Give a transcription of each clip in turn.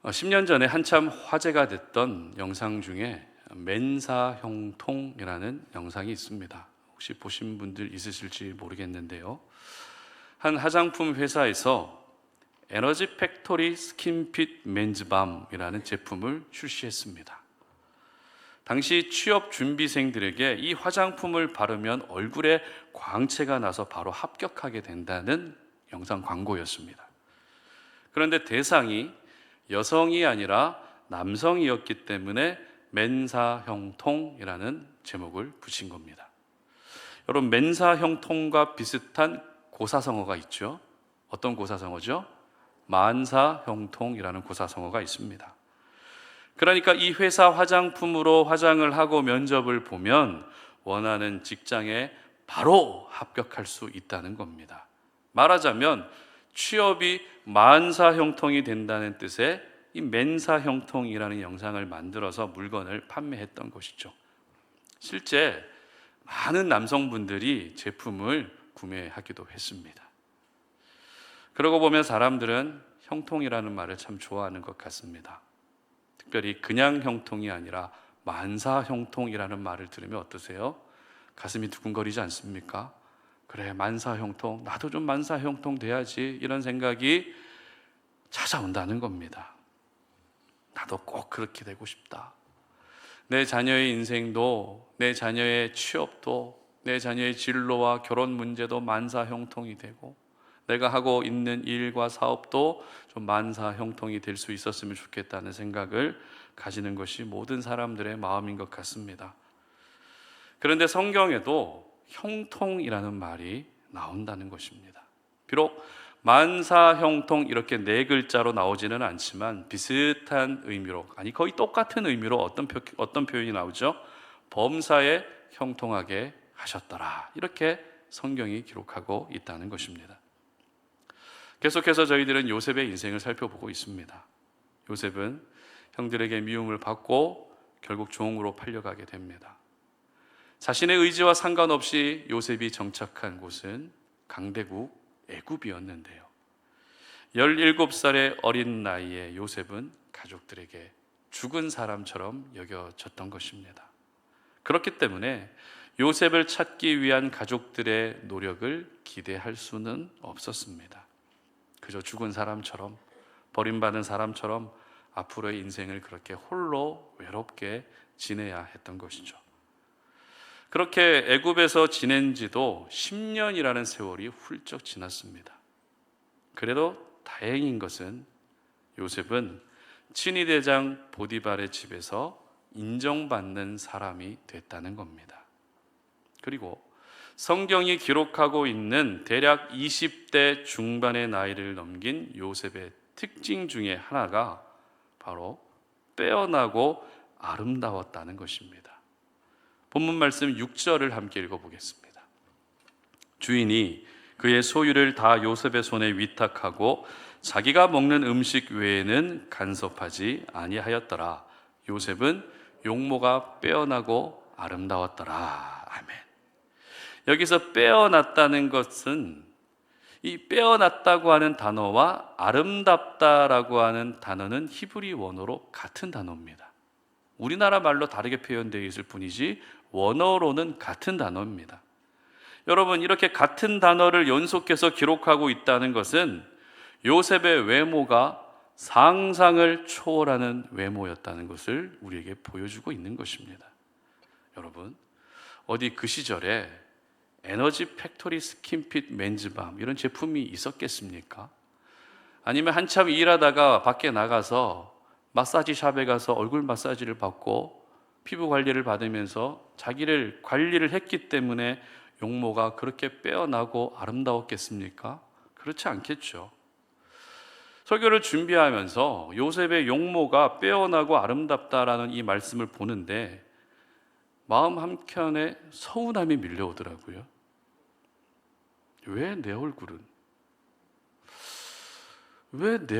10년 전에 한참 화제가 됐던 영상 중에 맨사형통이라는 영상이 있습니다. 혹시 보신 분들 있으실지 모르겠는데요. 한 화장품 회사에서 에너지 팩토리 스킨핏 맨즈밤이라는 제품을 출시했습니다. 당시 취업 준비생들에게 이 화장품을 바르면 얼굴에 광채가 나서 바로 합격하게 된다는 영상 광고였습니다. 그런데 대상이 여성이 아니라 남성이었기 때문에 맨사형통이라는 제목을 붙인 겁니다. 여러분, 맨사형통과 비슷한 고사성어가 있죠. 어떤 고사성어죠? 만사형통이라는 고사성어가 있습니다. 그러니까 이 회사 화장품으로 화장을 하고 면접을 보면 원하는 직장에 바로 합격할 수 있다는 겁니다. 말하자면 취업이 만사형통이 된다는 뜻의 이 맨사형통이라는 영상을 만들어서 물건을 판매했던 것이죠. 실제 많은 남성분들이 제품을 구매하기도 했습니다. 그러고 보면 사람들은 형통이라는 말을 참 좋아하는 것 같습니다. 특별히 그냥 형통이 아니라 만사형통이라는 말을 들으면 어떠세요? 가슴이 두근거리지 않습니까? 그래, 만사형통, 나도 좀 만사형통 돼야지, 이런 생각이 찾아온다는 겁니다. 나도 꼭 그렇게 되고 싶다. 내 자녀의 인생도, 내 자녀의 취업도, 내 자녀의 진로와 결혼 문제도 만사형통이 되고, 내가 하고 있는 일과 사업도 좀 만사형통이 될 수 있었으면 좋겠다는 생각을 가지는 것이 모든 사람들의 마음인 것 같습니다. 그런데 성경에도 형통이라는 말이 나온다는 것입니다. 비록 만사형통 이렇게 네 글자로 나오지는 않지만 비슷한 의미로, 아니 거의 똑같은 의미로 어떤 표현이 나오죠? 범사에 형통하게 하셨더라, 이렇게 성경이 기록하고 있다는 것입니다. 계속해서 저희들은 요셉의 인생을 살펴보고 있습니다. 요셉은 형들에게 미움을 받고 결국 종으로 팔려가게 됩니다. 자신의 의지와 상관없이 요셉이 정착한 곳은 강대국 애굽이었는데요. 17살의 어린 나이에 요셉은 가족들에게 죽은 사람처럼 여겨졌던 것입니다. 그렇기 때문에 요셉을 찾기 위한 가족들의 노력을 기대할 수는 없었습니다. 그저 죽은 사람처럼, 버림받은 사람처럼 앞으로의 인생을 그렇게 홀로 외롭게 지내야 했던 것이죠. 그렇게 애굽에서 지낸 지도 10년이라는 세월이 훌쩍 지났습니다. 그래도 다행인 것은 요셉은 친위대장 보디발의 집에서 인정받는 사람이 됐다는 겁니다. 그리고 성경이 기록하고 있는 대략 20대 중반의 나이를 넘긴 요셉의 특징 중에 하나가 바로 빼어나고 아름다웠다는 것입니다. 본문 말씀 6절을 함께 읽어보겠습니다. 주인이 그의 소유를 다 요셉의 손에 위탁하고 자기가 먹는 음식 외에는 간섭하지 아니하였더라. 요셉은 용모가 빼어나고 아름다웠더라. 아멘. 여기서 빼어났다는 것은 이 빼어났다고 하는 단어와 아름답다라고 하는 단어는 히브리 원어로 같은 단어입니다. 우리나라 말로 다르게 표현되어 있을 뿐이지 원어로는 같은 단어입니다. 여러분, 이렇게 같은 단어를 연속해서 기록하고 있다는 것은 요셉의 외모가 상상을 초월하는 외모였다는 것을 우리에게 보여주고 있는 것입니다. 여러분, 어디 그 시절에 에너지 팩토리 스킨핏 맨즈밤 이런 제품이 있었겠습니까? 아니면 한참 일하다가 밖에 나가서 마사지 샵에 가서 얼굴 마사지를 받고 피부 관리를 받으면서 자기를 관리를 했기 때문에 용모가 그렇게 빼어나고 아름다웠겠습니까? 그렇지 않겠죠. 설교를 준비하면서 요셉의 용모가 빼어나고 아름답다라는 이 말씀을 보는데 마음 한켠에 서운함이 밀려오더라고요. 왜 내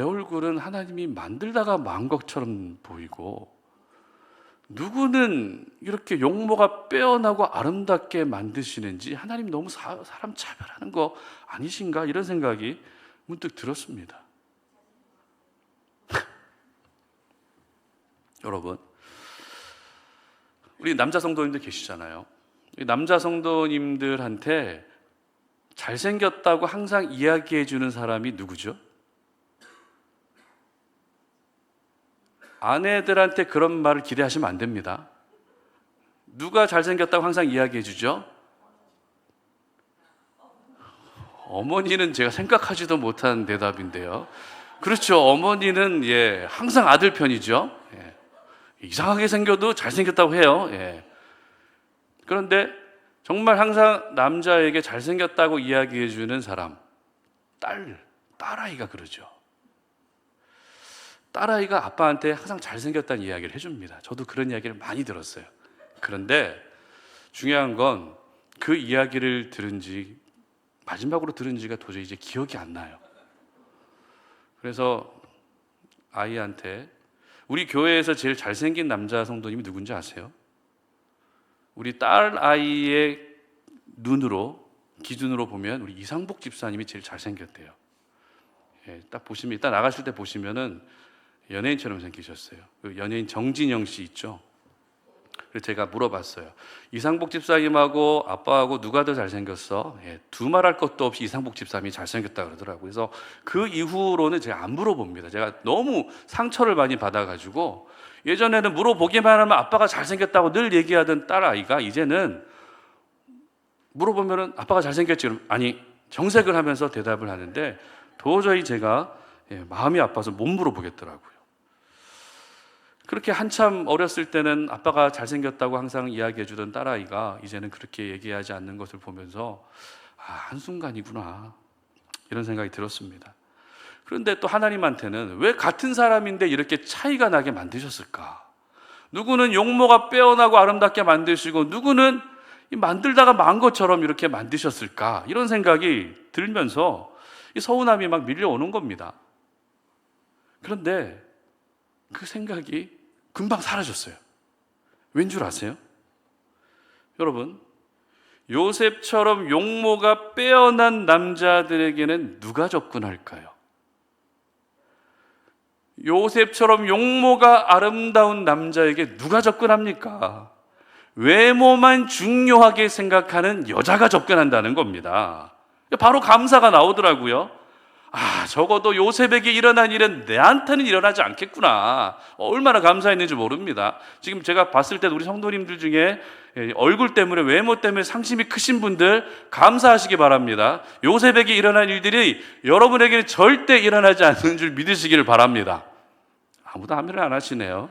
얼굴은 하나님이 만들다가 만 것처럼 보이고 누구는 이렇게 용모가 빼어나고 아름답게 만드시는지 하나님 너무 사람 차별하는 거 아니신가, 이런 생각이 문득 들었습니다. 여러분, 우리 남자 성도님들 계시잖아요. 이 남자 성도님들한테 잘생겼다고 항상 이야기해 주는 사람이 누구죠? 아내들한테 그런 말을 기대하시면 안 됩니다. 누가 잘생겼다고 항상 이야기해 주죠? 어머니는 제가 생각하지도 못한 대답인데요. 그렇죠. 어머니는 항상 아들 편이죠. 이상하게 생겨도 잘생겼다고 해요. 그런데 정말 항상 남자에게 잘생겼다고 이야기해 주는 사람, 딸아이가 그러죠. 딸아이가 아빠한테 항상 잘생겼다는 이야기를 해줍니다. 저도 그런 이야기를 많이 들었어요. 그런데 중요한 건 그 이야기를 마지막으로 들은 지가 도저히 이제 기억이 안 나요. 그래서 아이한테, 우리 교회에서 제일 잘생긴 남자 성도님이 누군지 아세요? 우리 딸 아이의 기준으로 보면 우리 이상복 집사님이 제일 잘생겼대요. 딱 보시면, 이따 나가실 때 보시면은 연예인처럼 생기셨어요. 그 연예인 정진영 씨 있죠? 그래서 제가 물어봤어요. 이상복 집사님하고 아빠하고 누가 더 잘생겼어? 두말할 것도 없이 이상복 집사님이 잘생겼다 그러더라고요. 그래서 그 이후로는 제가 안 물어봅니다. 제가 너무 상처를 많이 받아가지고, 예전에는 물어보기만 하면 아빠가 잘생겼다고 늘 얘기하던 딸아이가 이제는 물어보면 아빠가 잘생겼지? 그럼 아니, 정색을 하면서 대답을 하는데 도저히 제가 마음이 아파서 못 물어보겠더라고요. 그렇게 한참 어렸을 때는 아빠가 잘생겼다고 항상 이야기해 주던 딸아이가 이제는 그렇게 얘기하지 않는 것을 보면서 한순간이구나, 이런 생각이 들었습니다. 그런데 또 하나님한테는 왜 같은 사람인데 이렇게 차이가 나게 만드셨을까? 누구는 용모가 빼어나고 아름답게 만드시고 누구는 만들다가 망 것처럼 이렇게 만드셨을까? 이런 생각이 들면서 이 서운함이 막 밀려오는 겁니다. 그런데 그 생각이 금방 사라졌어요. 왠 줄 아세요? 여러분, 요셉처럼 용모가 빼어난 남자들에게는 누가 접근할까요? 요셉처럼 용모가 아름다운 남자에게 누가 접근합니까? 외모만 중요하게 생각하는 여자가 접근한다는 겁니다. 바로 감사가 나오더라고요. 적어도 요셉에게 일어난 일은 내한테는 일어나지 않겠구나. 얼마나 감사했는지 모릅니다. 지금 제가 봤을 때 우리 성도님들 중에 얼굴 때문에, 외모 때문에 상심이 크신 분들 감사하시기 바랍니다. 요셉에게 일어난 일들이 여러분에게는 절대 일어나지 않는 줄 믿으시기를 바랍니다. 아무도 아멘을 안 하시네요.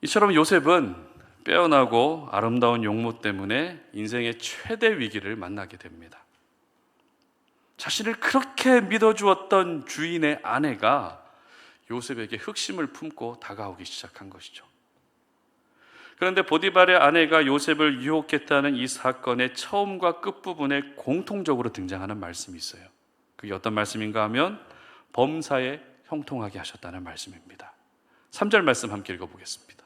이처럼 요셉은 빼어나고 아름다운 용모 때문에 인생의 최대 위기를 만나게 됩니다. 자신을 그렇게 믿어주었던 주인의 아내가 요셉에게 흑심을 품고 다가오기 시작한 것이죠. 그런데 보디발의 아내가 요셉을 유혹했다는 이 사건의 처음과 끝부분에 공통적으로 등장하는 말씀이 있어요. 그게 어떤 말씀인가 하면 범사에 형통하게 하셨다는 말씀입니다. 3절 말씀 함께 읽어보겠습니다.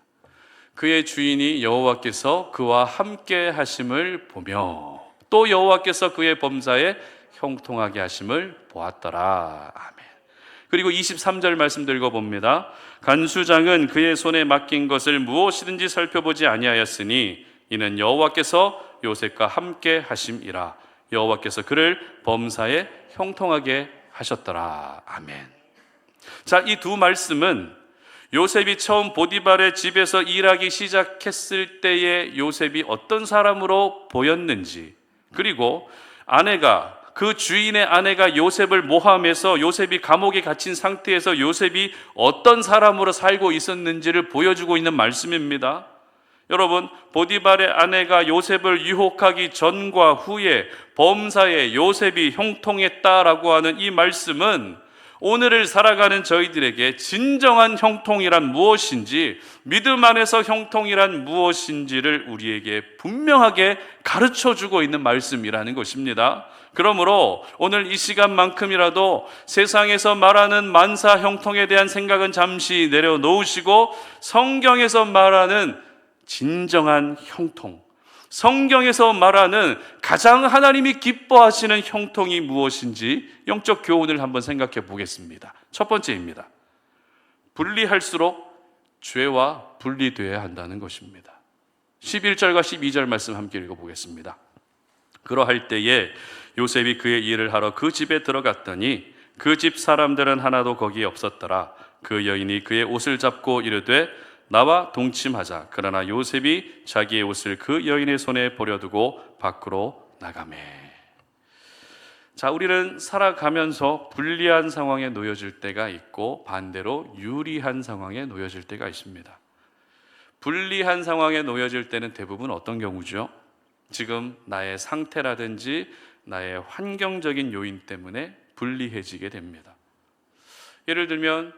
그의 주인이 여호와께서 그와 함께 하심을 보며 또 여호와께서 그의 범사에 형통하게 하심을 보았더라. 아멘. 그리고 23절 말씀도 읽어봅니다. 간수장은 그의 손에 맡긴 것을 무엇이든지 살펴보지 아니하였으니 이는 여호와께서 요셉과 함께 하심이라. 여호와께서 그를 범사에 형통하게 하셨더라. 아멘. 자, 이 두 말씀은 요셉이 처음 보디발의 집에서 일하기 시작했을 때의 요셉이 어떤 사람으로 보였는지, 그리고 그 주인의 아내가 요셉을 모함해서 요셉이 감옥에 갇힌 상태에서 요셉이 어떤 사람으로 살고 있었는지를 보여주고 있는 말씀입니다. 여러분, 보디발의 아내가 요셉을 유혹하기 전과 후에 범사에 요셉이 형통했다라고 하는 이 말씀은 오늘을 살아가는 저희들에게 진정한 형통이란 무엇인지, 믿음 안에서 형통이란 무엇인지를 우리에게 분명하게 가르쳐주고 있는 말씀이라는 것입니다. 그러므로 오늘 이 시간만큼이라도 세상에서 말하는 만사 형통에 대한 생각은 잠시 내려놓으시고 성경에서 말하는 진정한 형통, 성경에서 말하는 가장 하나님이 기뻐하시는 형통이 무엇인지 영적 교훈을 한번 생각해 보겠습니다. 첫 번째입니다. 분리할수록 죄와 분리되어야 한다는 것입니다. 11절과 12절 말씀 함께 읽어보겠습니다. 그러할 때에 요셉이 그의 일을 하러 그 집에 들어갔더니 그 집 사람들은 하나도 거기에 없었더라. 그 여인이 그의 옷을 잡고 이르되 나와 동침하자. 그러나 요셉이 자기의 옷을 그 여인의 손에 버려두고 밖으로 나가매. 자, 우리는 살아가면서 불리한 상황에 놓여질 때가 있고 반대로 유리한 상황에 놓여질 때가 있습니다. 불리한 상황에 놓여질 때는 대부분 어떤 경우죠? 지금 나의 상태라든지 나의 환경적인 요인 때문에 불리해지게 됩니다. 예를 들면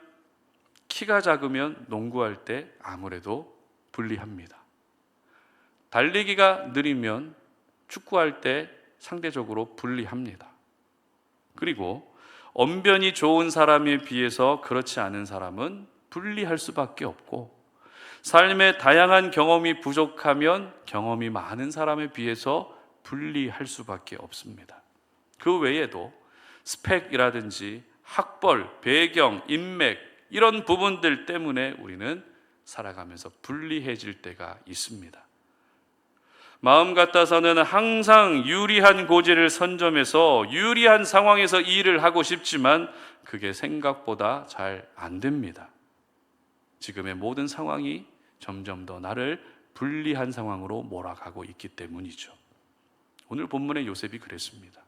키가 작으면 농구할 때 아무래도 불리합니다. 달리기가 느리면 축구할 때 상대적으로 불리합니다. 그리고 언변이 좋은 사람에 비해서 그렇지 않은 사람은 불리할 수밖에 없고, 삶의 다양한 경험이 부족하면 경험이 많은 사람에 비해서 불리할 수밖에 없습니다. 그 외에도 스펙이라든지 학벌, 배경, 인맥 이런 부분들 때문에 우리는 살아가면서 불리해질 때가 있습니다. 마음 같아서는 항상 유리한 고지를 선점해서 유리한 상황에서 일을 하고 싶지만 그게 생각보다 잘 안 됩니다. 지금의 모든 상황이 점점 더 나를 불리한 상황으로 몰아가고 있기 때문이죠. 오늘 본문의 요셉이 그랬습니다.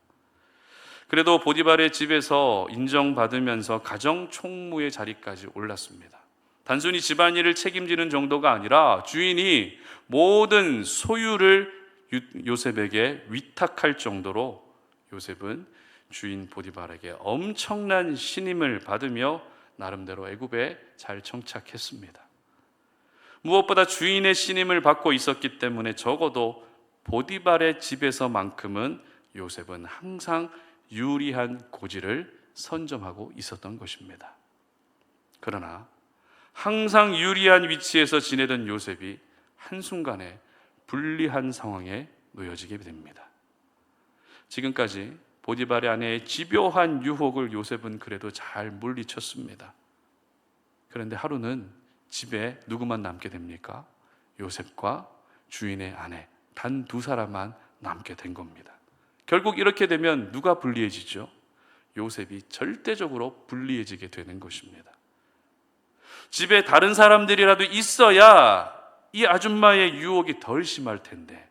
그래도 보디발의 집에서 인정받으면서 가정 총무의 자리까지 올랐습니다. 단순히 집안일을 책임지는 정도가 아니라 주인이 모든 소유를 요셉에게 위탁할 정도로 요셉은 주인 보디발에게 엄청난 신임을 받으며 나름대로 애굽에 잘 정착했습니다. 무엇보다 주인의 신임을 받고 있었기 때문에 적어도 보디발의 집에서만큼은 요셉은 항상 유리한 고지를 선점하고 있었던 것입니다. 그러나 항상 유리한 위치에서 지내던 요셉이 한순간에 불리한 상황에 놓여지게 됩니다. 지금까지 보디발의 아내의 집요한 유혹을 요셉은 그래도 잘 물리쳤습니다. 그런데 하루는 집에 누구만 남게 됩니까? 요셉과 주인의 아내 단 두 사람만 남게 된 겁니다. 결국 이렇게 되면 누가 불리해지죠? 요셉이 절대적으로 불리해지게 되는 것입니다. 집에 다른 사람들이라도 있어야 이 아줌마의 유혹이 덜 심할 텐데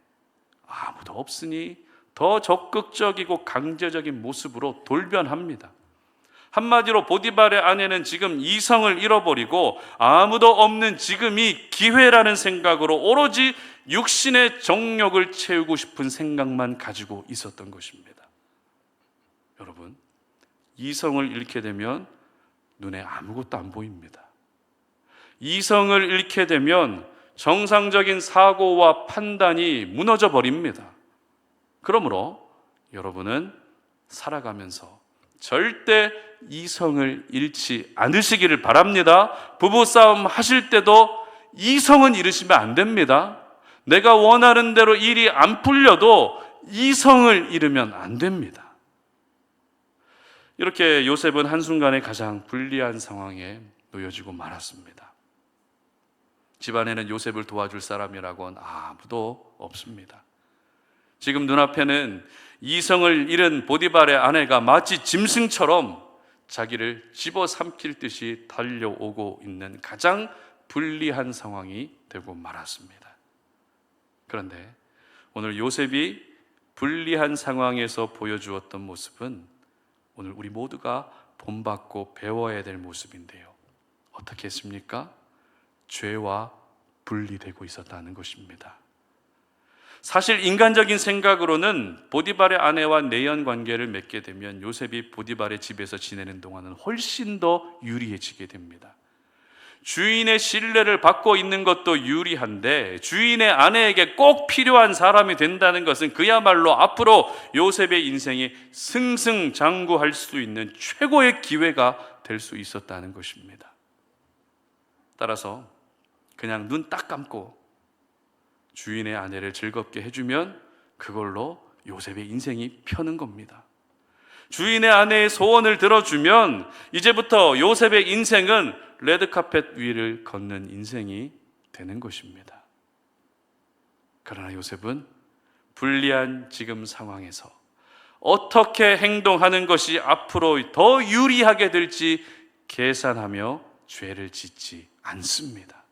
아무도 없으니 더 적극적이고 강제적인 모습으로 돌변합니다. 한마디로 보디발의 아내는 지금 이성을 잃어버리고 아무도 없는 지금이 기회라는 생각으로 오로지 육신의 정욕을 채우고 싶은 생각만 가지고 있었던 것입니다. 여러분, 이성을 잃게 되면 눈에 아무것도 안 보입니다. 이성을 잃게 되면 정상적인 사고와 판단이 무너져 버립니다. 그러므로 여러분은 살아가면서 절대 이성을 잃지 않으시기를 바랍니다. 부부싸움 하실 때도 이성은 잃으시면 안 됩니다. 내가 원하는 대로 일이 안 풀려도 이성을 잃으면 안 됩니다. 이렇게 요셉은 한순간에 가장 불리한 상황에 놓여지고 말았습니다. 집안에는 요셉을 도와줄 사람이라고는 아무도 없습니다. 지금 눈앞에는 이성을 잃은 보디발의 아내가 마치 짐승처럼 자기를 집어삼킬 듯이 달려오고 있는 가장 불리한 상황이 되고 말았습니다. 그런데 오늘 요셉이 불리한 상황에서 보여주었던 모습은 오늘 우리 모두가 본받고 배워야 될 모습인데요. 어떻게 했습니까? 죄와 분리되고 있었다는 것입니다. 사실 인간적인 생각으로는 보디발의 아내와 내연 관계를 맺게 되면 요셉이 보디발의 집에서 지내는 동안은 훨씬 더 유리해지게 됩니다. 주인의 신뢰를 받고 있는 것도 유리한데 주인의 아내에게 꼭 필요한 사람이 된다는 것은 그야말로 앞으로 요셉의 인생이 승승장구할 수 있는 최고의 기회가 될 수 있었다는 것입니다. 따라서 그냥 눈 딱 감고 주인의 아내를 즐겁게 해주면 그걸로 요셉의 인생이 펴는 겁니다. 주인의 아내의 소원을 들어주면 이제부터 요셉의 인생은 레드카펫 위를 걷는 인생이 되는 것입니다. 그러나 요셉은 불리한 지금 상황에서 어떻게 행동하는 것이 앞으로 더 유리하게 될지 계산하며 죄를 짓지 않습니다.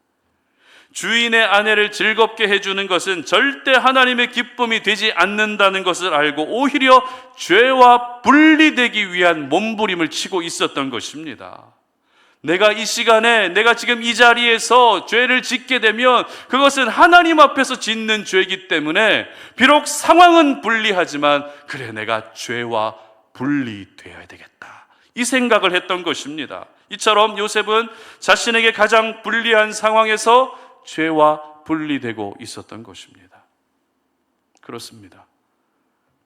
주인의 아내를 즐겁게 해주는 것은 절대 하나님의 기쁨이 되지 않는다는 것을 알고 오히려 죄와 분리되기 위한 몸부림을 치고 있었던 것입니다. 내가 이 시간에, 내가 지금 이 자리에서 죄를 짓게 되면 그것은 하나님 앞에서 짓는 죄이기 때문에 비록 상황은 불리하지만 그래, 내가 죄와 분리되어야 되겠다, 이 생각을 했던 것입니다. 이처럼 요셉은 자신에게 가장 불리한 상황에서 죄와 분리되고 있었던 것입니다. 그렇습니다.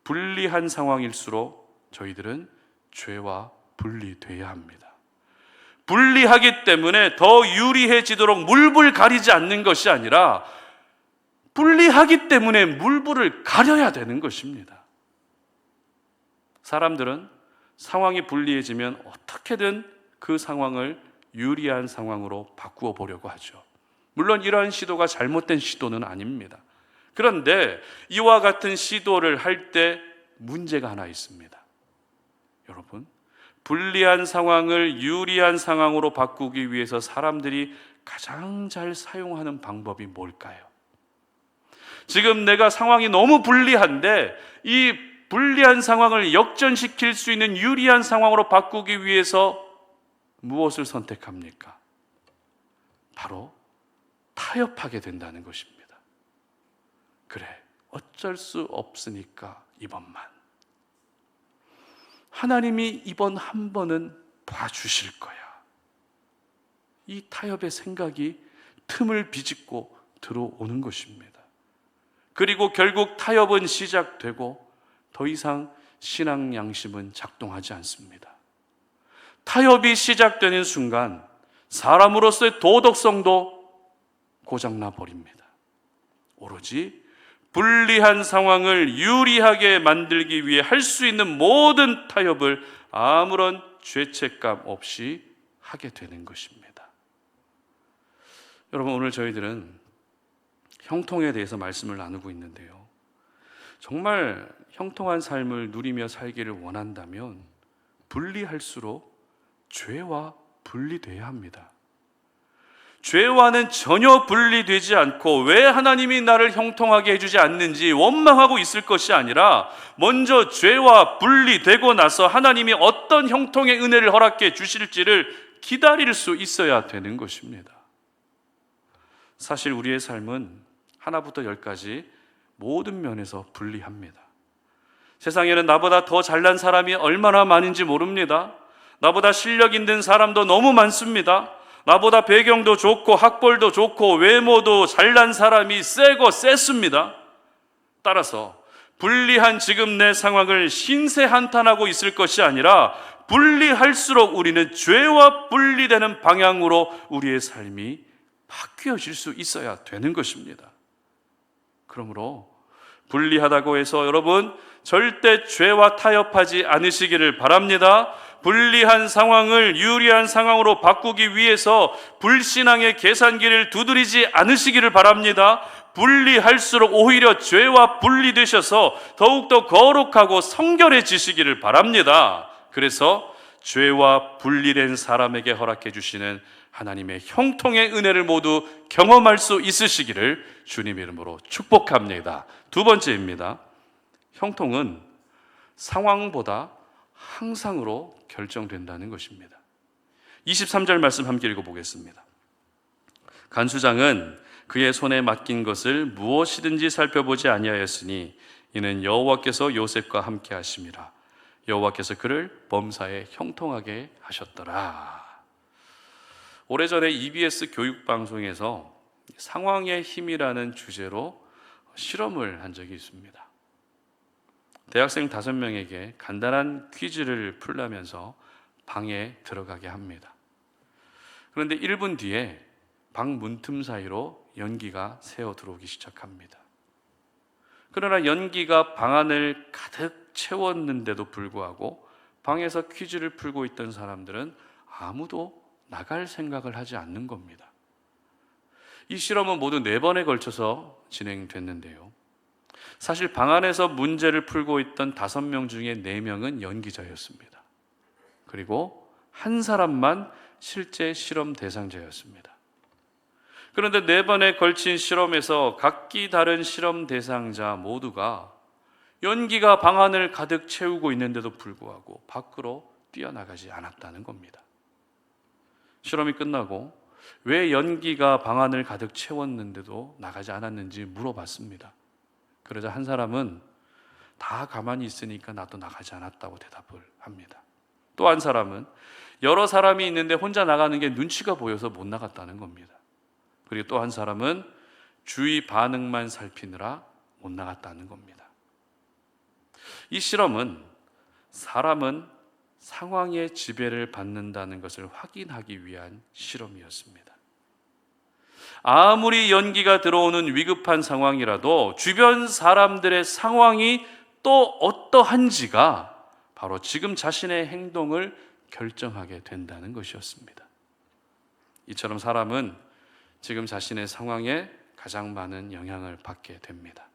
불리한 상황일수록 저희들은 죄와 분리돼야 합니다. 분리하기 때문에 더 유리해지도록 물불 가리지 않는 것이 아니라 분리하기 때문에 물불을 가려야 되는 것입니다. 사람들은 상황이 불리해지면 어떻게든 그 상황을 유리한 상황으로 바꾸어 보려고 하죠. 물론 이러한 시도가 잘못된 시도는 아닙니다. 그런데 이와 같은 시도를 할 때 문제가 하나 있습니다. 여러분, 불리한 상황을 유리한 상황으로 바꾸기 위해서 사람들이 가장 잘 사용하는 방법이 뭘까요? 지금 내가 상황이 너무 불리한데 이 불리한 상황을 역전시킬 수 있는 유리한 상황으로 바꾸기 위해서 무엇을 선택합니까? 바로 타협하게 된다는 것입니다. 그래, 어쩔 수 없으니까 이번만. 하나님이 이번 한 번은 봐주실 거야. 이 타협의 생각이 틈을 비집고 들어오는 것입니다. 그리고 결국 타협은 시작되고 더 이상 신앙 양심은 작동하지 않습니다. 타협이 시작되는 순간 사람으로서의 도덕성도 고장나 버립니다. 오로지 불리한 상황을 유리하게 만들기 위해 할 수 있는 모든 타협을 아무런 죄책감 없이 하게 되는 것입니다. 여러분, 오늘 저희들은 형통에 대해서 말씀을 나누고 있는데요, 정말 형통한 삶을 누리며 살기를 원한다면 분리할수록 죄와 분리돼야 합니다. 죄와는 전혀 분리되지 않고 왜 하나님이 나를 형통하게 해주지 않는지 원망하고 있을 것이 아니라 먼저 죄와 분리되고 나서 하나님이 어떤 형통의 은혜를 허락해 주실지를 기다릴 수 있어야 되는 것입니다. 사실 우리의 삶은 하나부터 열까지 모든 면에서 불리합니다. 세상에는 나보다 더 잘난 사람이 얼마나 많은지 모릅니다. 나보다 실력 있는 사람도 너무 많습니다. 나보다 배경도 좋고 학벌도 좋고 외모도 잘난 사람이 세고 셌습니다. 따라서 불리한 지금 내 상황을 신세한탄하고 있을 것이 아니라 분리할수록 우리는 죄와 분리되는 방향으로 우리의 삶이 바뀌어질 수 있어야 되는 것입니다. 그러므로 불리하다고 해서 여러분 절대 죄와 타협하지 않으시기를 바랍니다. 불리한 상황을 유리한 상황으로 바꾸기 위해서 불신앙의 계산기를 두드리지 않으시기를 바랍니다. 분리할수록 오히려 죄와 분리되셔서 더욱더 거룩하고 성결해지시기를 바랍니다. 그래서 죄와 분리된 사람에게 허락해 주시는 하나님의 형통의 은혜를 모두 경험할 수 있으시기를 주님 이름으로 축복합니다. 두 번째입니다. 형통은 상황보다 항상으로 결정된다는 것입니다. 23절 말씀 함께 읽어보겠습니다. 간수장은 그의 손에 맡긴 것을 무엇이든지 살펴보지 아니하였으니 이는 여호와께서 요셉과 함께 하심이라. 여호와께서 그를 범사에 형통하게 하셨더라. 오래전에 EBS 교육방송에서 상황의 힘이라는 주제로 실험을 한 적이 있습니다. 대학생 5명에게 간단한 퀴즈를 풀라면서 방에 들어가게 합니다. 그런데 1분 뒤에 방 문틈 사이로 연기가 새어 들어오기 시작합니다. 그러나 연기가 방 안을 가득 채웠는데도 불구하고 방에서 퀴즈를 풀고 있던 사람들은 아무도 나갈 생각을 하지 않는 겁니다. 이 실험은 모두 4번에 걸쳐서 진행됐는데요. 사실 방 안에서 문제를 풀고 있던 5명 중에 4명은 연기자였습니다. 그리고 한 사람만 실제 실험 대상자였습니다. 그런데 4번에 걸친 실험에서 각기 다른 실험 대상자 모두가 연기가 방 안을 가득 채우고 있는데도 불구하고 밖으로 뛰어나가지 않았다는 겁니다. 실험이 끝나고 왜 연기가 방 안을 가득 채웠는데도 나가지 않았는지 물어봤습니다. 그러자 한 사람은 다 가만히 있으니까 나도 나가지 않았다고 대답을 합니다. 또 한 사람은 여러 사람이 있는데 혼자 나가는 게 눈치가 보여서 못 나갔다는 겁니다. 그리고 또 한 사람은 주위 반응만 살피느라 못 나갔다는 겁니다. 이 실험은 사람은 상황의 지배를 받는다는 것을 확인하기 위한 실험이었습니다. 아무리 연기가 들어오는 위급한 상황이라도 주변 사람들의 상황이 또 어떠한지가 바로 지금 자신의 행동을 결정하게 된다는 것이었습니다. 이처럼 사람은 지금 자신의 상황에 가장 많은 영향을 받게 됩니다.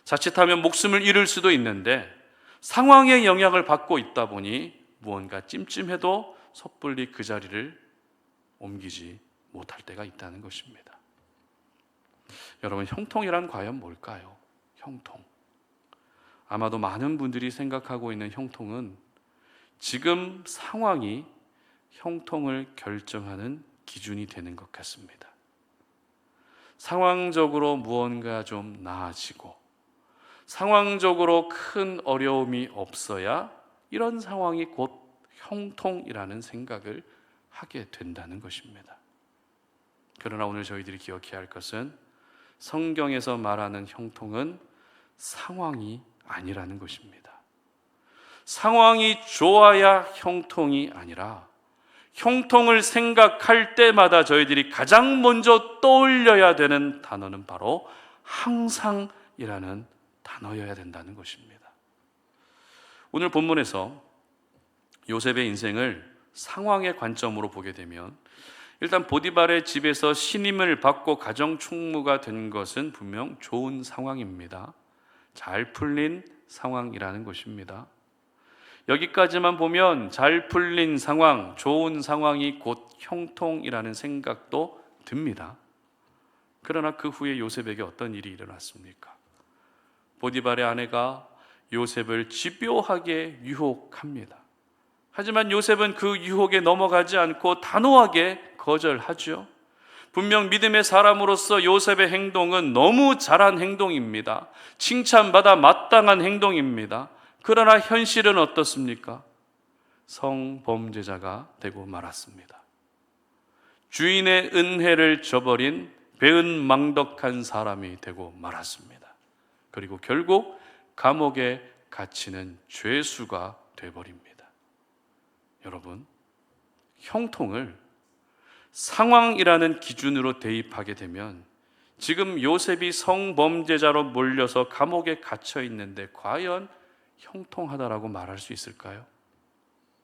자칫하면 목숨을 잃을 수도 있는데 상황의 영향을 받고 있다 보니 무언가 찜찜해도 섣불리 그 자리를 옮기지 못할 때가 있다는 것입니다. 여러분, 형통이란 과연 뭘까요? 형통. 아마도 많은 분들이 생각하고 있는 형통은 지금 상황이 형통을 결정하는 기준이 되는 것 같습니다. 상황적으로 무언가 좀 나아지고 상황적으로 큰 어려움이 없어야 이런 상황이 곧 형통이라는 생각을 하게 된다는 것입니다. 그러나 오늘 저희들이 기억해야 할 것은 성경에서 말하는 형통은 상황이 아니라는 것입니다. 상황이 좋아야 형통이 아니라 형통을 생각할 때마다 저희들이 가장 먼저 떠올려야 되는 단어는 바로 항상이라는 단어여야 된다는 것입니다. 오늘 본문에서 요셉의 인생을 상황의 관점으로 보게 되면 일단 보디발의 집에서 신임을 받고 가정 총무가 된 것은 분명 좋은 상황입니다. 잘 풀린 상황이라는 것입니다. 여기까지만 보면 잘 풀린 상황, 좋은 상황이 곧 형통이라는 생각도 듭니다. 그러나 그 후에 요셉에게 어떤 일이 일어났습니까? 보디발의 아내가 요셉을 집요하게 유혹합니다. 하지만 요셉은 그 유혹에 넘어가지 않고 단호하게 거절하죠. 분명 믿음의 사람으로서 요셉의 행동은 너무 잘한 행동입니다. 칭찬받아 마땅한 행동입니다. 그러나 현실은 어떻습니까? 성범죄자가 되고 말았습니다. 주인의 은혜를 저버린 배은망덕한 사람이 되고 말았습니다. 그리고 결국 감옥에 갇히는 죄수가 되어버립니다. 여러분, 형통을 상황이라는 기준으로 대입하게 되면 지금 요셉이 성범죄자로 몰려서 감옥에 갇혀 있는데 과연 형통하다라고 말할 수 있을까요?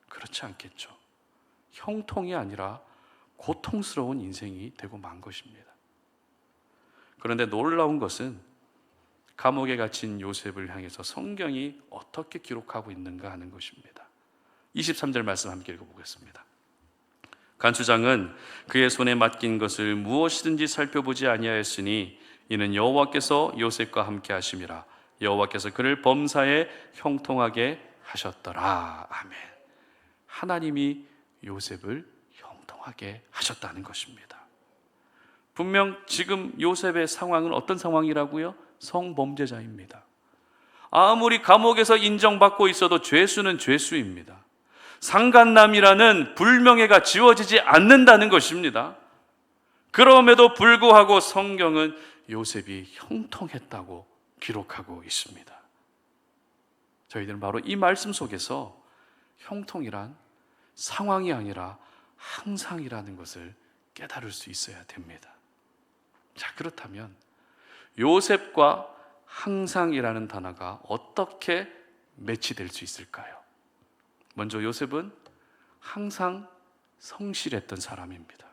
그렇지 않겠죠. 형통이 아니라 고통스러운 인생이 되고 만 것입니다. 그런데 놀라운 것은 감옥에 갇힌 요셉을 향해서 성경이 어떻게 기록하고 있는가 하는 것입니다. 23절 말씀 함께 읽어보겠습니다. 간수장은 그의 손에 맡긴 것을 무엇이든지 살펴보지 아니하였으니 이는 여호와께서 요셉과 함께 하심이라. 여호와께서 그를 범사에 형통하게 하셨더라. 아멘. 하나님이 요셉을 형통하게 하셨다는 것입니다. 분명 지금 요셉의 상황은 어떤 상황이라고요? 성범죄자입니다. 아무리 감옥에서 인정받고 있어도 죄수는 죄수입니다. 상간남이라는 불명예가 지워지지 않는다는 것입니다. 그럼에도 불구하고 성경은 요셉이 형통했다고 기록하고 있습니다. 저희들은 바로 이 말씀 속에서 형통이란 상황이 아니라 항상이라는 것을 깨달을 수 있어야 됩니다. 자, 그렇다면 요셉과 항상이라는 단어가 어떻게 매치될 수 있을까요? 먼저 요셉은 항상 성실했던 사람입니다.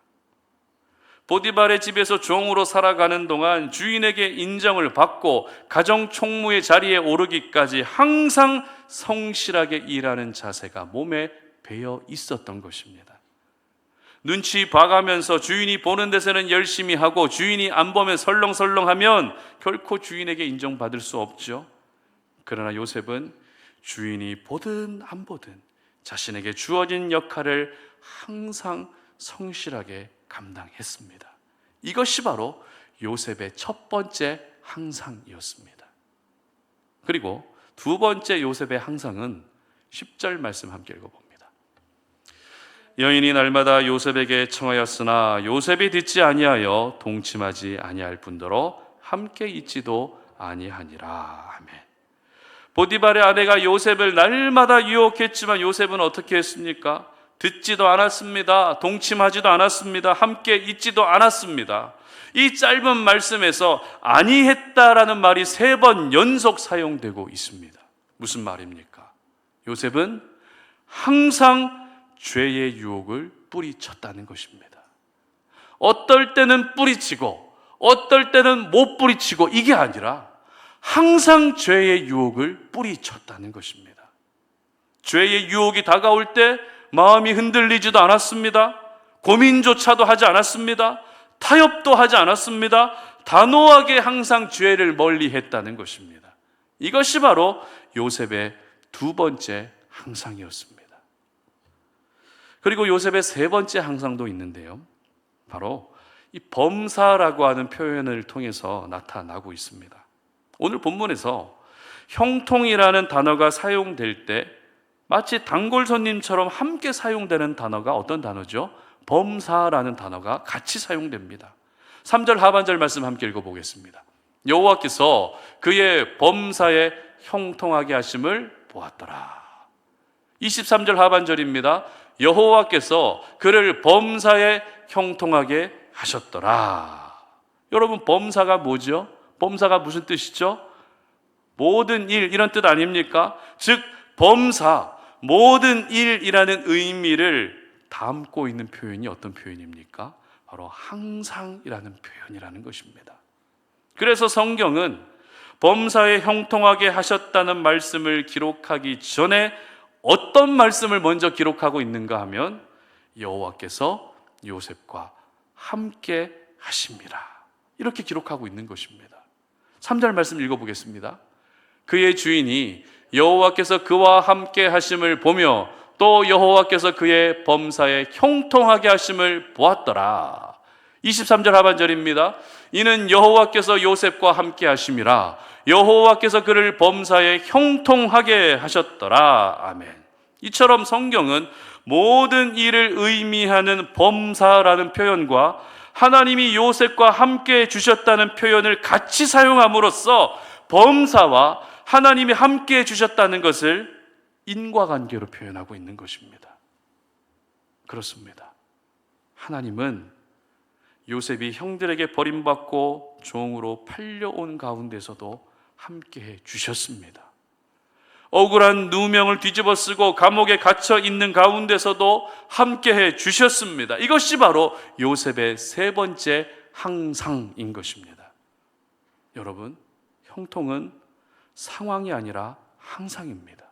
보디발의 집에서 종으로 살아가는 동안 주인에게 인정을 받고 가정 총무의 자리에 오르기까지 항상 성실하게 일하는 자세가 몸에 배어 있었던 것입니다. 눈치 봐가면서 주인이 보는 데서는 열심히 하고 주인이 안 보면 설렁설렁하면 결코 주인에게 인정받을 수 없죠. 그러나 요셉은 주인이 보든 안 보든 자신에게 주어진 역할을 항상 성실하게 감당했습니다. 이것이 바로 요셉의 첫 번째 항상이었습니다. 그리고 두 번째 요셉의 항상은 10절 말씀 함께 읽어봅니다. 여인이 날마다 요셉에게 청하였으나 요셉이 듣지 아니하여 동침하지 아니할 뿐더러 함께 있지도 아니하니라. 아멘. 보디발의 아내가 요셉을 날마다 유혹했지만 요셉은 어떻게 했습니까? 듣지도 않았습니다. 동침하지도 않았습니다. 함께 있지도 않았습니다. 이 짧은 말씀에서 아니했다라는 말이 3번 연속 사용되고 있습니다. 무슨 말입니까? 요셉은 항상 죄의 유혹을 뿌리쳤다는 것입니다. 어떨 때는 뿌리치고 어떨 때는 못 뿌리치고 이게 아니라 항상 죄의 유혹을 뿌리쳤다는 것입니다. 죄의 유혹이 다가올 때 마음이 흔들리지도 않았습니다. 고민조차도 하지 않았습니다. 타협도 하지 않았습니다. 단호하게 항상 죄를 멀리했다는 것입니다. 이것이 바로 요셉의 두 번째 항상이었습니다. 그리고 요셉의 세 번째 항상도 있는데요. 바로 이 범사라고 하는 표현을 통해서 나타나고 있습니다. 오늘 본문에서 형통이라는 단어가 사용될 때 마치 단골 손님처럼 함께 사용되는 단어가 어떤 단어죠? 범사라는 단어가 같이 사용됩니다. 3절 하반절 말씀 함께 읽어보겠습니다. 여호와께서 그의 범사에 형통하게 하심을 보았더라. 23절 하반절입니다. 여호와께서 그를 범사에 형통하게 하셨더라. 여러분, 범사가 뭐죠? 범사가 무슨 뜻이죠? 모든 일, 이런 뜻 아닙니까? 즉 범사, 모든 일이라는 의미를 담고 있는 표현이 어떤 표현입니까? 바로 항상이라는 표현이라는 것입니다. 그래서 성경은 범사에 형통하게 하셨다는 말씀을 기록하기 전에 어떤 말씀을 먼저 기록하고 있는가 하면 여호와께서 요셉과 함께 하심이라, 이렇게 기록하고 있는 것입니다. 3절 말씀 읽어보겠습니다. 그의 주인이 여호와께서 그와 함께 하심을 보며 또 여호와께서 그의 범사에 형통하게 하심을 보았더라. 23절 하반절입니다. 이는 여호와께서 요셉과 함께 하심이라 여호와께서 그를 범사에 형통하게 하셨더라. 아멘. 이처럼 성경은 모든 일을 의미하는 범사라는 표현과 하나님이 요셉과 함께 주셨다는 표현을 같이 사용함으로써 범사와 하나님이 함께 주셨다는 것을 인과관계로 표현하고 있는 것입니다. 그렇습니다. 하나님은 요셉이 형들에게 버림받고 종으로 팔려온 가운데서도 함께해 주셨습니다. 억울한 누명을 뒤집어 쓰고 감옥에 갇혀 있는 가운데서도 함께해 주셨습니다. 이것이 바로 요셉의 세 번째 항상인 것입니다. 여러분, 형통은 상황이 아니라 항상입니다.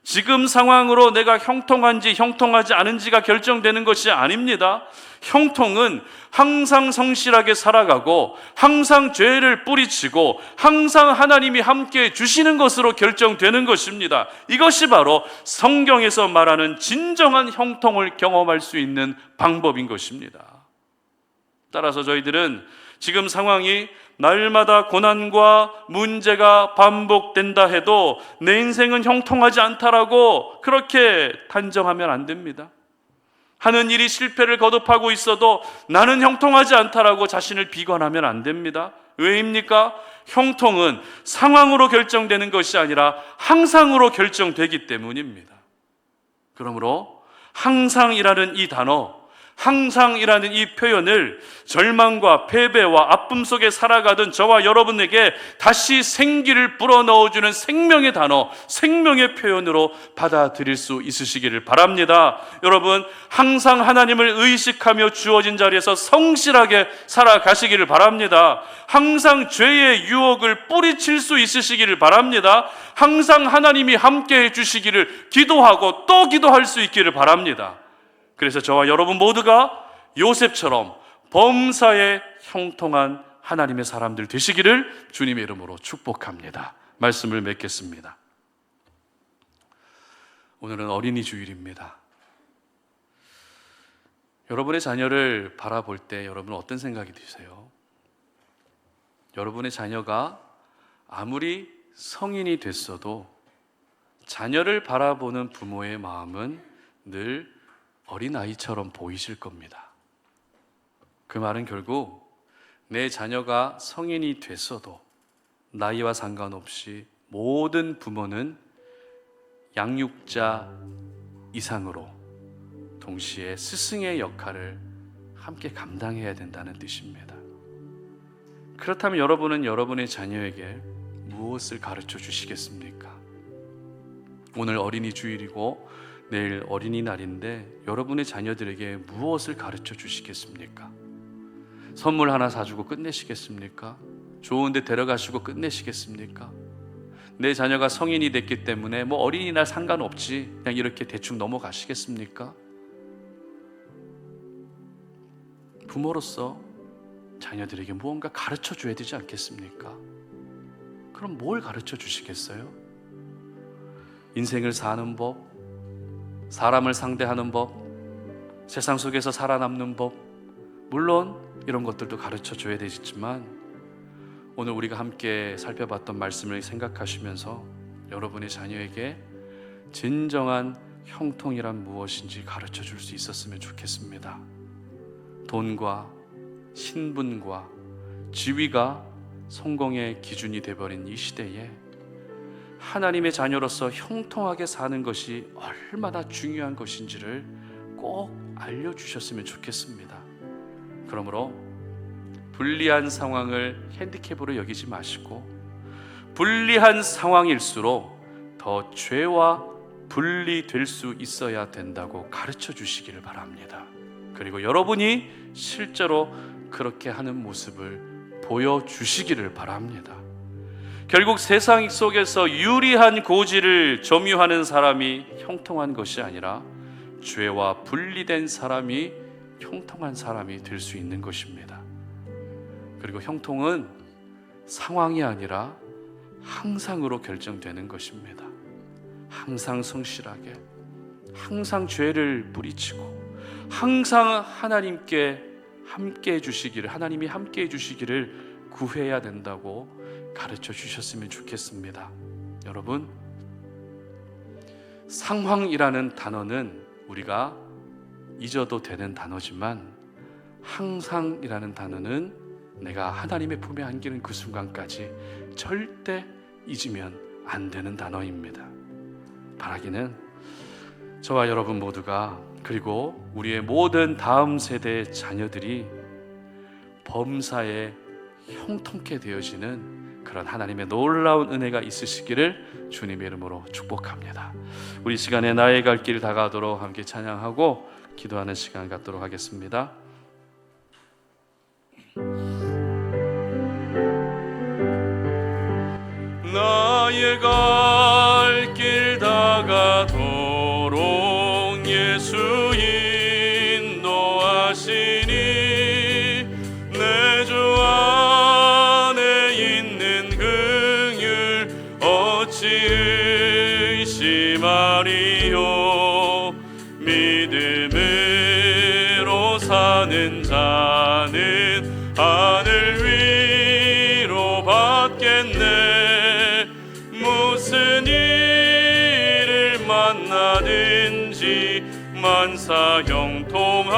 지금 상황으로 내가 형통한지 형통하지 않은지가 결정되는 것이 아닙니다. 형통은 항상 성실하게 살아가고 항상 죄를 뿌리치고 항상 하나님이 함께 주시는 것으로 결정되는 것입니다. 이것이 바로 성경에서 말하는 진정한 형통을 경험할 수 있는 방법인 것입니다. 따라서 저희들은 지금 상황이 날마다 고난과 문제가 반복된다 해도 내 인생은 형통하지 않다라고 그렇게 단정하면 안 됩니다. 하는 일이 실패를 거듭하고 있어도 나는 형통하지 않다라고 자신을 비관하면 안 됩니다. 왜입니까? 형통은 상황으로 결정되는 것이 아니라 항상으로 결정되기 때문입니다. 그러므로 항상이라는 이 단어, 항상이라는 이 표현을 절망과 패배와 아픔 속에 살아가던 저와 여러분에게 다시 생기를 불어넣어주는 생명의 단어, 생명의 표현으로 받아들일 수 있으시기를 바랍니다. 여러분, 항상 하나님을 의식하며 주어진 자리에서 성실하게 살아가시기를 바랍니다. 항상 죄의 유혹을 뿌리칠 수 있으시기를 바랍니다. 항상 하나님이 함께 해주시기를 기도하고 또 기도할 수 있기를 바랍니다. 그래서 저와 여러분 모두가 요셉처럼 범사에 형통한 하나님의 사람들 되시기를 주님의 이름으로 축복합니다. 말씀을 맺겠습니다. 오늘은 어린이 주일입니다. 여러분의 자녀를 바라볼 때 여러분은 어떤 생각이 드세요? 여러분의 자녀가 아무리 성인이 됐어도 자녀를 바라보는 부모의 마음은 늘 어린아이처럼 보이실 겁니다. 그 말은 결국 내 자녀가 성인이 됐어도 나이와 상관없이 모든 부모는 양육자 이상으로 동시에 스승의 역할을 함께 감당해야 된다는 뜻입니다. 그렇다면 여러분은 여러분의 자녀에게 무엇을 가르쳐 주시겠습니까? 오늘 어린이 주일이고 내일 어린이날인데 여러분의 자녀들에게 무엇을 가르쳐 주시겠습니까? 선물 하나 사주고 끝내시겠습니까? 좋은 데 데려가시고 끝내시겠습니까? 내 자녀가 성인이 됐기 때문에 뭐 어린이날 상관없지 그냥 이렇게 대충 넘어가시겠습니까? 부모로서 자녀들에게 무언가 가르쳐 줘야 되지 않겠습니까? 그럼 뭘 가르쳐 주시겠어요? 인생을 사는 법, 사람을 상대하는 법, 세상 속에서 살아남는 법, 물론 이런 것들도 가르쳐 줘야 되겠지만 오늘 우리가 함께 살펴봤던 말씀을 생각하시면서 여러분의 자녀에게 진정한 형통이란 무엇인지 가르쳐 줄 수 있었으면 좋겠습니다. 돈과 신분과 지위가 성공의 기준이 되어버린 이 시대에 하나님의 자녀로서 형통하게 사는 것이 얼마나 중요한 것인지를 꼭 알려주셨으면 좋겠습니다. 그러므로 불리한 상황을 핸디캡으로 여기지 마시고 불리한 상황일수록 더 죄와 분리될 수 있어야 된다고 가르쳐 주시기를 바랍니다. 그리고 여러분이 실제로 그렇게 하는 모습을 보여주시기를 바랍니다. 결국 세상 속에서 유리한 고지를 점유하는 사람이 형통한 것이 아니라 죄와 분리된 사람이 형통한 사람이 될 수 있는 것입니다. 그리고 형통은 상황이 아니라 항상으로 결정되는 것입니다. 항상 성실하게, 항상 죄를 뿌리치고, 항상 하나님께 함께 해주시기를, 하나님이 함께 해주시기를 구해야 된다고 가르쳐 주셨으면 좋겠습니다. 여러분, 상황이라는 단어는 우리가 잊어도 되는 단어지만 항상이라는 단어는 내가 하나님의 품에 안기는 그 순간까지 절대 잊으면 안 되는 단어입니다. 바라기는 저와 여러분 모두가, 그리고 우리의 모든 다음 세대의 자녀들이 범사에 형통케 되어지는 그런 하나님의 놀라운 은혜가 있으시기를 주님의 이름으로 축복합니다. 우리 시간에 나의 갈 길 다가도록 함께 찬양하고 기도하는 시간 갖도록 하겠습니다. 나의 갈 길 다가도록 예수 인도하시니 내 주 안에 있는 긍휼 어찌 의심하리요. 믿음으로 사는 자는 하늘 위로 받겠네. 무슨 일을 만나든지 만사 형통하리라.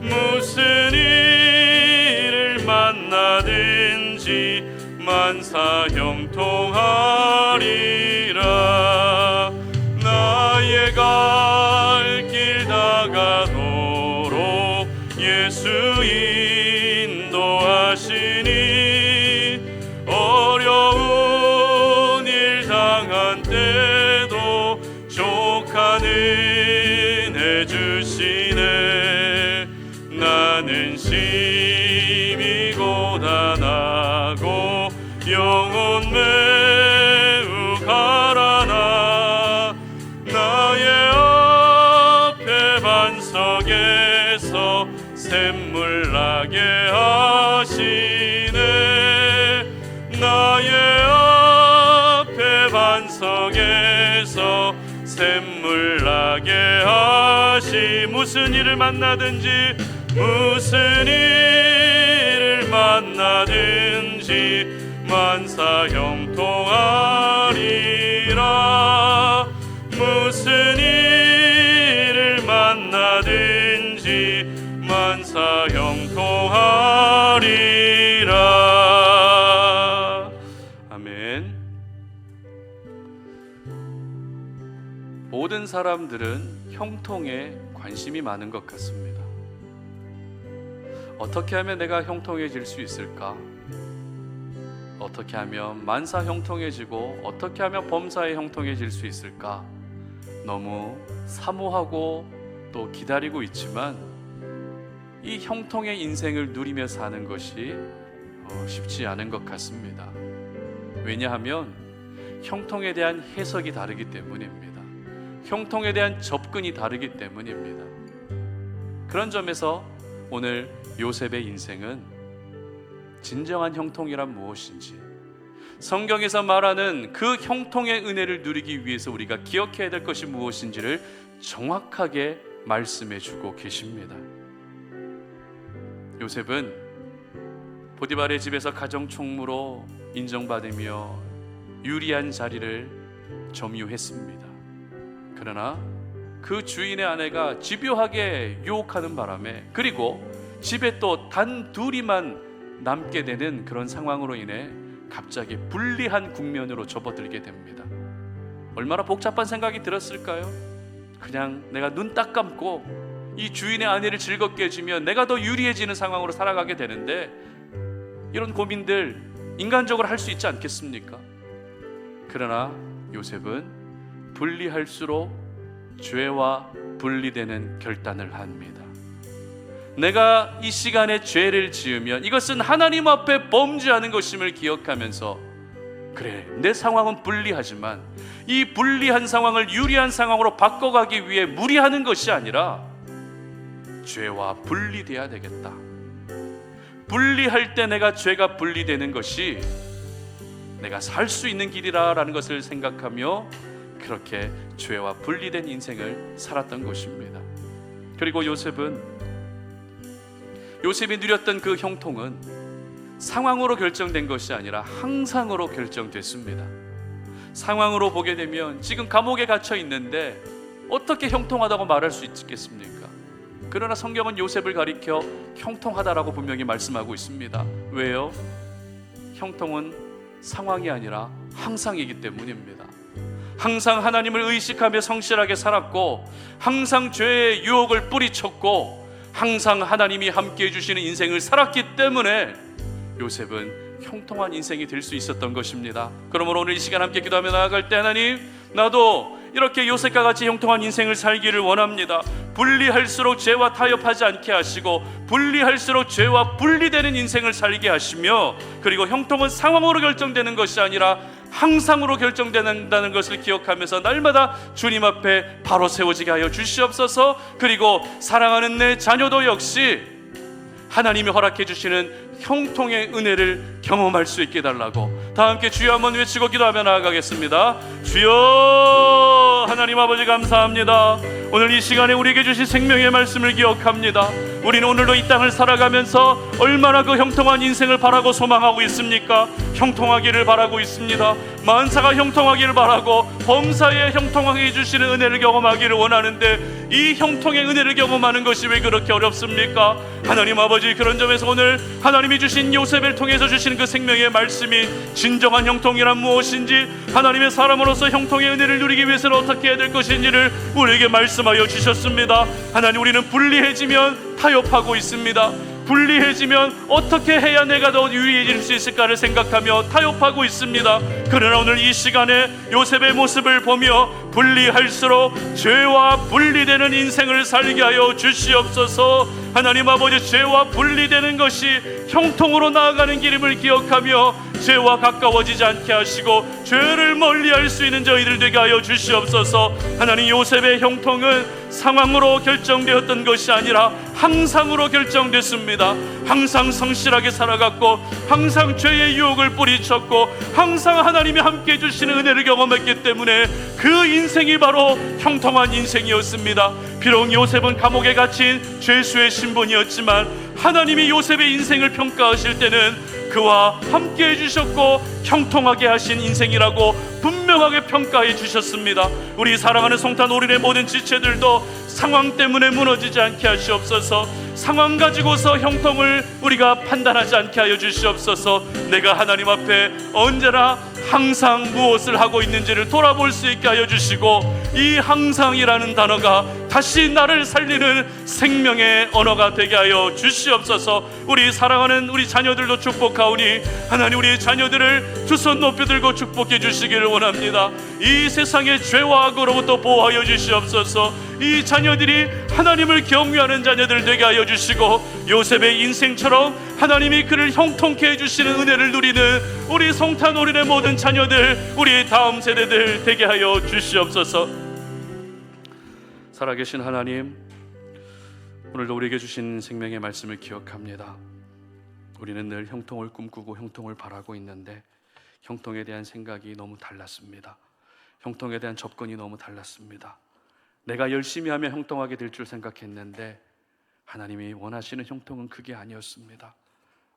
무슨 일을 만나든지 만사 형통하리라. 나의 갈 예수 인도하시니 어려운 일 당한 때도 족한 은혜 주시네. 나는 심히 고단하고 영혼 매우 가라나 나의 앞에 반석에서 샘물 나게 하시네. 나의 앞에 반석에서 샘물 나게 하시. 무슨 일을 만나든지 무슨 일을 만나든지 만사 형통하리라. 무슨 일을 만나든지 만사 형통하리라. 아멘. 모든 사람들은 형통에 관심이 많은 것 같습니다. 어떻게 하면 내가 형통해질 수 있을까? 어떻게 하면 만사 형통해지고 어떻게 하면 범사에 형통해질 수 있을까? 너무 사모하고 또 기다리고 있지만 이 형통의 인생을 누리며 사는 것이 쉽지 않은 것 같습니다. 왜냐하면 형통에 대한 해석이 다르기 때문입니다. 형통에 대한 접근이 다르기 때문입니다. 그런 점에서 오늘 요셉의 인생은 진정한 형통이란 무엇인지, 성경에서 말하는 그 형통의 은혜를 누리기 위해서 우리가 기억해야 될 것이 무엇인지를 정확하게 말씀해 주고 계십니다. 요셉은 보디발의 집에서 가정총무로 인정받으며 유리한 자리를 점유했습니다. 그러나 그 주인의 아내가 집요하게 유혹하는 바람에, 그리고 집에 또 단 둘이만 남게 되는 그런 상황으로 인해 갑자기 불리한 국면으로 접어들게 됩니다. 얼마나 복잡한 생각이 들었을까요? 그냥 내가 눈 딱 감고 이 주인의 아내를 즐겁게 해주면 내가 더 유리해지는 상황으로 살아가게 되는데, 이런 고민들 인간적으로 할 수 있지 않겠습니까? 그러나 요셉은 분리할수록 죄와 분리되는 결단을 합니다. 내가 이 시간에 죄를 지으면 이것은 하나님 앞에 범죄하는 것임을 기억하면서, 그래, 내 상황은 불리하지만 이 불리한 상황을 유리한 상황으로 바꿔가기 위해 무리하는 것이 아니라 죄와 분리돼야 되겠다. 분리할 때 내가 죄가 분리되는 것이 내가 살 수 있는 길이라는 것을 생각하며 그렇게 죄와 분리된 인생을 살았던 것입니다. 그리고 요셉이 누렸던 그 형통은 상황으로 결정된 것이 아니라 항상으로 결정됐습니다. 상황으로 보게 되면 지금 감옥에 갇혀 있는데 어떻게 형통하다고 말할 수 있겠습니까? 그러나 성경은 요셉을 가리켜 형통하다라고 분명히 말씀하고 있습니다. 왜요? 형통은 상황이 아니라 항상이기 때문입니다. 항상 하나님을 의식하며 성실하게 살았고, 항상 죄의 유혹을 뿌리쳤고, 항상 하나님이 함께 해주시는 인생을 살았기 때문에 요셉은 형통한 인생이 될 수 있었던 것입니다. 그러므로 오늘 이 시간 함께 기도하며 나아갈 때, 하나님, 나도 이렇게 요셉과 같이 형통한 인생을 살기를 원합니다. 분리할수록 죄와 타협하지 않게 하시고, 분리할수록 죄와 분리되는 인생을 살게 하시며, 그리고 형통은 상황으로 결정되는 것이 아니라 항상으로 결정된다는 것을 기억하면서 날마다 주님 앞에 바로 세워지게 하여 주시옵소서. 그리고 사랑하는 내 자녀도 역시 하나님이 허락해 주시는 형통의 은혜를 경험할 수 있게 해달라고 다 함께 주여 한번 외치고 기도하며 나아가겠습니다. 주여, 하나님 아버지 감사합니다. 오늘 이 시간에 우리에게 주신 생명의 말씀을 기억합니다. 우리는 오늘도 이 땅을 살아가면서 얼마나 그 형통한 인생을 바라고 소망하고 있습니까? 형통하기를 바라고 있습니다. 만사가 형통하기를 바라고 범사에 형통하게 해주시는 은혜를 경험하기를 원하는데, 이 형통의 은혜를 경험하는 것이 왜 그렇게 어렵습니까? 하나님 아버지, 그런 점에서 오늘 하나님이 주신 요셉을 통해서 주신 그 생명의 말씀이 진정한 형통이란 무엇인지, 하나님의 사람으로서 형통의 은혜를 누리기 위해서는 어떻게 해야 될 것인지를 우리에게 말씀하여 주셨습니다. 하나님, 우리는 불리해지면 타협하고 있습니다. 불리해지면 어떻게 해야 내가 더 유의해질 수 있을까를 생각하며 타협하고 있습니다. 그러나 오늘 이 시간에 요셉의 모습을 보며 불리할수록 죄와 분리되는 인생을 살게 하여 주시옵소서. 하나님 아버지, 죄와 분리되는 것이 형통으로 나아가는 길임을 기억하며 죄와 가까워지지 않게 하시고 죄를 멀리할 수 있는 저희들 되게 하여 주시옵소서. 하나님, 요셉의 형통은 상황으로 결정되었던 것이 아니라 항상으로 결정됐습니다. 항상 성실하게 살아갔고, 항상 죄의 유혹을 뿌리쳤고, 항상 하나님이 함께 해주시는 은혜를 경험했기 때문에 그 인생이 바로 형통한 인생이었습니다. 비록 요셉은 감옥에 갇힌 죄수의 신분이었지만 하나님이 요셉의 인생을 평가하실 때는 그와 함께 해주셨고 형통하게 하신 인생이라고 분명하게 평가해 주셨습니다. 우리 사랑하는 성탄 올인의 모든 지체들도 상황 때문에 무너지지 않게 하시옵소서. 상황 가지고서 형통을 우리가 판단하지 않게 하여 주시옵소서. 내가 하나님 앞에 언제나 항상 무엇을 하고 있는지를 돌아볼 수 있게 하여 주시고, 이 항상이라는 단어가 다시 나를 살리는 생명의 언어가 되게 하여 주시옵소서. 우리 사랑하는 우리 자녀들도 축복하오니 하나님, 우리 자녀들을 두 손 높이 들고 축복해 주시기를 원합니다. 이 세상의 죄와 악으로부터 보호하여 주시옵소서. 이 자녀들이 하나님을 경외하는 자녀들 되게 하여 주시고, 요셉의 인생처럼 하나님이 그를 형통케 해주시는 은혜를 누리는 우리 성탄 올인의 모든 자녀들, 우리 다음 세대들 되게 하여 주시옵소서. 살아계신 하나님, 오늘도 우리에게 주신 생명의 말씀을 기억합니다. 우리는 늘 형통을 꿈꾸고 형통을 바라고 있는데 형통에 대한 생각이 너무 달랐습니다. 형통에 대한 접근이 너무 달랐습니다. 내가 열심히 하면 형통하게 될 줄 생각했는데 하나님이 원하시는 형통은 그게 아니었습니다.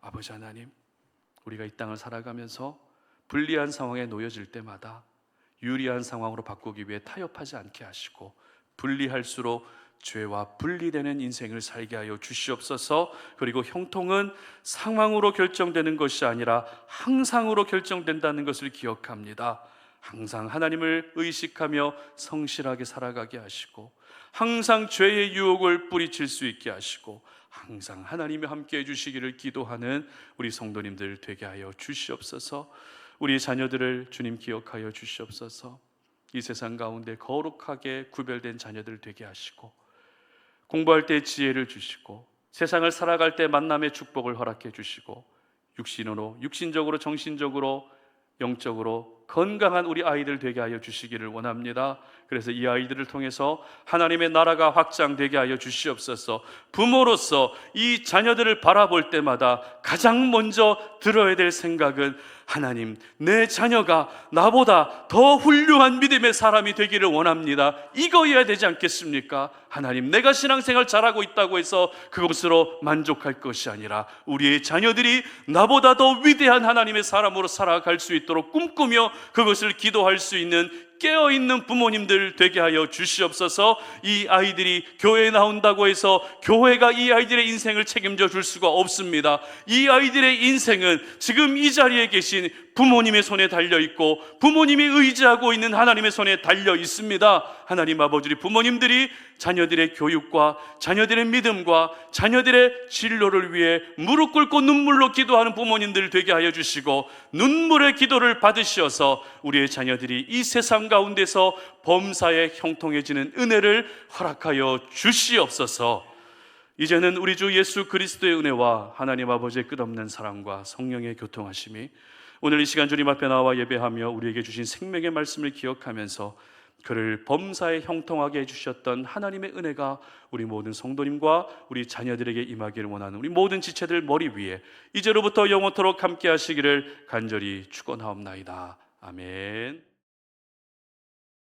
아버지 하나님, 우리가 이 땅을 살아가면서 불리한 상황에 놓여질 때마다 유리한 상황으로 바꾸기 위해 타협하지 않게 하시고, 불리할수록 죄와 분리되는 인생을 살게 하여 주시옵소서. 그리고 형통은 상황으로 결정되는 것이 아니라 항상으로 결정된다는 것을 기억합니다. 항상 하나님을 의식하며 성실하게 살아가게 하시고, 항상 죄의 유혹을 뿌리칠 수 있게 하시고, 항상 하나님이 함께 해주시기를 기도하는 우리 성도님들 되게 하여 주시옵소서. 우리 자녀들을 주님 기억하여 주시옵소서. 이 세상 가운데 거룩하게 구별된 자녀들 되게 하시고, 공부할 때 지혜를 주시고, 세상을 살아갈 때 만남의 축복을 허락해 주시고, 육신으로, 육신적으로, 정신적으로, 영적으로 건강한 우리 아이들 되게 하여 주시기를 원합니다. 그래서 이 아이들을 통해서 하나님의 나라가 확장되게 하여 주시옵소서. 부모로서 이 자녀들을 바라볼 때마다 가장 먼저 들어야 될 생각은, 하나님, 내 자녀가 나보다 더 훌륭한 믿음의 사람이 되기를 원합니다. 이거여야 되지 않겠습니까? 하나님, 내가 신앙생활 잘하고 있다고 해서 그것으로 만족할 것이 아니라 우리의 자녀들이 나보다 더 위대한 하나님의 사람으로 살아갈 수 있도록 꿈꾸며 그것을 기도할 수 있는 깨어있는 부모님들 되게 하여 주시옵소서. 이 아이들이 교회에 나온다고 해서 교회가 이 아이들의 인생을 책임져 줄 수가 없습니다. 이 아이들의 인생은 지금 이 자리에 계신 부모님의 손에 달려 있고, 부모님이 의지하고 있는 하나님의 손에 달려 있습니다. 하나님 아버지, 부모님들이 자녀들의 교육과 자녀들의 믿음과 자녀들의 진로를 위해 무릎 꿇고 눈물로 기도하는 부모님들 되게 하여 주시고, 눈물의 기도를 받으셔서 우리의 자녀들이 이 세상 가운데서 범사에 형통해지는 은혜를 허락하여 주시옵소서. 이제는 우리 주 예수 그리스도의 은혜와 하나님 아버지의 끝없는 사랑과 성령의 교통하심이 오늘 이 시간 주님 앞에 나와 예배하며 우리에게 주신 생명의 말씀을 기억하면서 그를 범사에 형통하게 해주셨던 하나님의 은혜가 우리 모든 성도님과 우리 자녀들에게 임하기를 원하는 우리 모든 지체들 머리 위에 이제로부터 영원토록 함께 하시기를 간절히 축원하옵나이다. 아멘.